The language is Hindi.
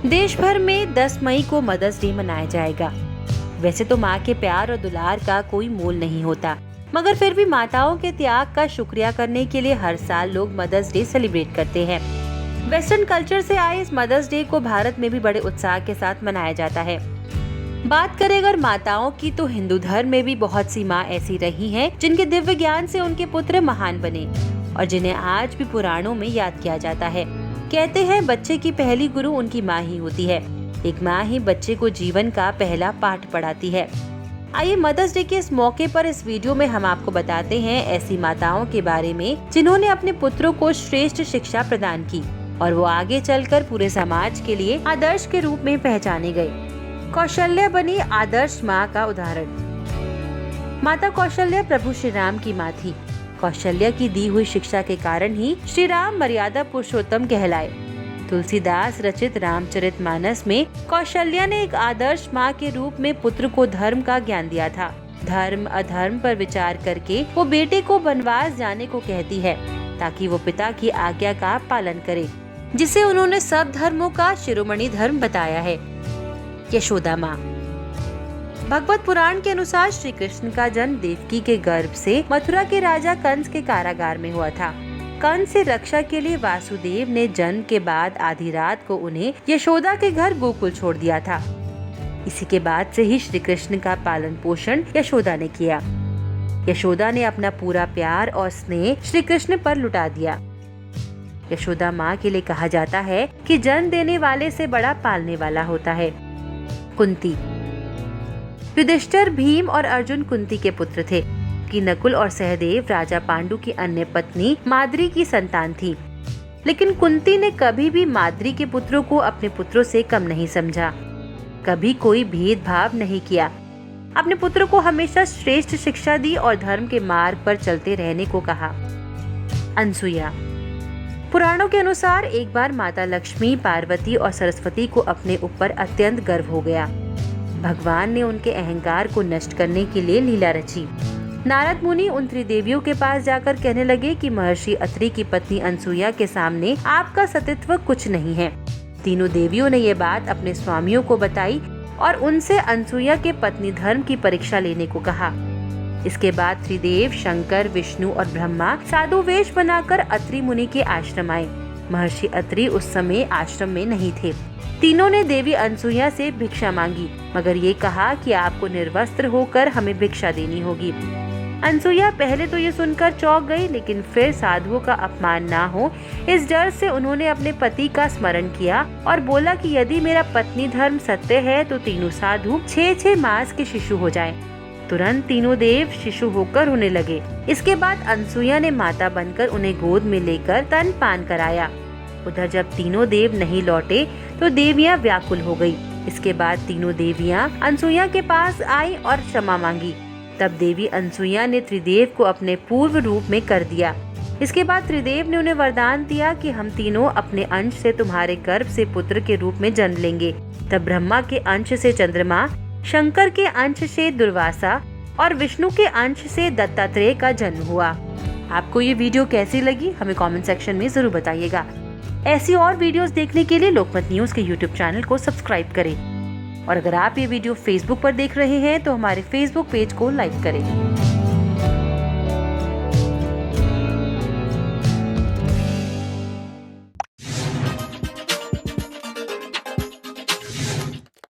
देश भर में 10 मई को मदर्स डे मनाया जाएगा। वैसे तो माँ के प्यार और दुलार का कोई मोल नहीं होता, मगर फिर भी माताओं के त्याग का शुक्रिया करने के लिए हर साल लोग मदर्स डे सेलिब्रेट करते हैं। वेस्टर्न कल्चर से आए इस मदर्स डे को भारत में भी बड़े उत्साह के साथ मनाया जाता है। बात करें अगर माताओं की, तो हिंदू धर्म में भी बहुत सी माँ ऐसी रही हैं जिनके दिव्य ज्ञान से उनके पुत्र महान बने और जिन्हें आज भी पुराणों में याद किया जाता है। कहते हैं बच्चे की पहली गुरु उनकी माँ ही होती है। एक माँ ही बच्चे को जीवन का पहला पाठ पढ़ाती है। आइए मदर्स डे के इस मौके पर इस वीडियो में हम आपको बताते हैं ऐसी माताओं के बारे में जिन्होंने अपने पुत्रों को श्रेष्ठ शिक्षा प्रदान की और वो आगे चलकर पूरे समाज के लिए आदर्श के रूप में पहचाने गए। कौशल्या बनी आदर्श माँ का उदाहरण। माता कौशल्या प्रभु श्री राम की माँ थी। कौशल्या की दी हुई शिक्षा के कारण ही श्री राम मर्यादा पुरुषोत्तम कहलाए। तुलसीदास रचित रामचरितमानस में कौशल्या ने एक आदर्श माँ के रूप में पुत्र को धर्म का ज्ञान दिया था। धर्म अधर्म पर विचार करके वो बेटे को वनवास जाने को कहती है ताकि वो पिता की आज्ञा का पालन करे, जिसे उन्होंने सब धर्मों का शिरोमणि धर्म बताया है। यशोदा माँ। भगवत पुराण के अनुसार श्री कृष्ण का जन्म देवकी के गर्भ से मथुरा के राजा कंस के कारागार में हुआ था। कंस से रक्षा के लिए वासुदेव ने जन्म के बाद आधी रात को उन्हें यशोदा के घर गोकुल छोड़ दिया था। इसी के बाद से ही श्री कृष्ण का पालन पोषण यशोदा ने किया। यशोदा ने अपना पूरा प्यार और स्नेह श्री कृष्ण पर लुटा दिया। यशोदा माँ के लिए कहा जाता है कि जन्म देने वाले से बड़ा पालने वाला होता है। कुंती। युधिष्ठिर, भीम और अर्जुन कुंती के पुत्र थे कि नकुल और सहदेव राजा पांडु की अन्य पत्नी माद्री की संतान थी। लेकिन कुंती ने कभी भी माद्री के पुत्रों को अपने पुत्रों से कम नहीं समझा, कभी कोई भेदभाव नहीं किया। अपने पुत्रों को हमेशा श्रेष्ठ शिक्षा दी और धर्म के मार्ग पर चलते रहने को कहा। अनसुया। पुराणों के अनुसार एक बार माता लक्ष्मी, पार्वती और सरस्वती को अपने ऊपर अत्यंत गर्व हो गया। भगवान ने उनके अहंकार को नष्ट करने के लिए लीला रची। नारद मुनि उन त्रिदेवियों के पास जाकर कहने लगे कि महर्षि अत्रि की पत्नी अनसुया के सामने आपका सतीत्व कुछ नहीं है। तीनों देवियों ने ये बात अपने स्वामियों को बताई और उनसे अनसुया के पत्नी धर्म की परीक्षा लेने को कहा। इसके बाद त्रिदेव, शंकर, विष्णु और ब्रह्मा साधु वेश बनाकर अत्रि मुनि के आश्रम आए। महर्षि अत्रि उस समय आश्रम में नहीं थे। तीनों ने देवी अनसुया से भिक्षा मांगी, मगर ये कहा कि आपको निर्वस्त्र होकर हमें भिक्षा देनी होगी। अनसुया पहले तो ये सुनकर चौंक गई, लेकिन फिर साधुओं का अपमान ना हो इस डर से उन्होंने अपने पति का स्मरण किया और बोला कि यदि मेरा पत्नी धर्म सत्य है तो तीनों साधु 6-6 मास के शिशु हो जाएं। तुरंत तीनों देव शिशु होकर रोने लगे। इसके बाद अनसुया ने माता बनकर उन्हें गोद में लेकर स्तनपान कराया। उधर जब तीनों देव नहीं लौटे तो देवियां व्याकुल हो गई। इसके बाद तीनों देवियां अनसुया के पास आई और क्षमा मांगी। तब देवी अनसुया ने त्रिदेव को अपने पूर्व रूप में कर दिया। इसके बाद त्रिदेव ने उन्हें वरदान दिया कि हम तीनों अपने अंश से तुम्हारे गर्भ से पुत्र के रूप में जन्म लेंगे। तब ब्रह्मा के अंश से चंद्रमा, शंकर के अंश से दुर्वासा और विष्णु के अंश से दत्तात्रेय का जन्म हुआ। आपको ये वीडियो कैसी लगी हमें कमेंट सेक्शन में जरूर बताइएगा। ऐसी और वीडियोस देखने के लिए लोकमत न्यूज के यूट्यूब चैनल को सब्सक्राइब करें और अगर आप ये वीडियो फेसबुक पर देख रहे हैं तो हमारे फेसबुक पेज को लाइक करें।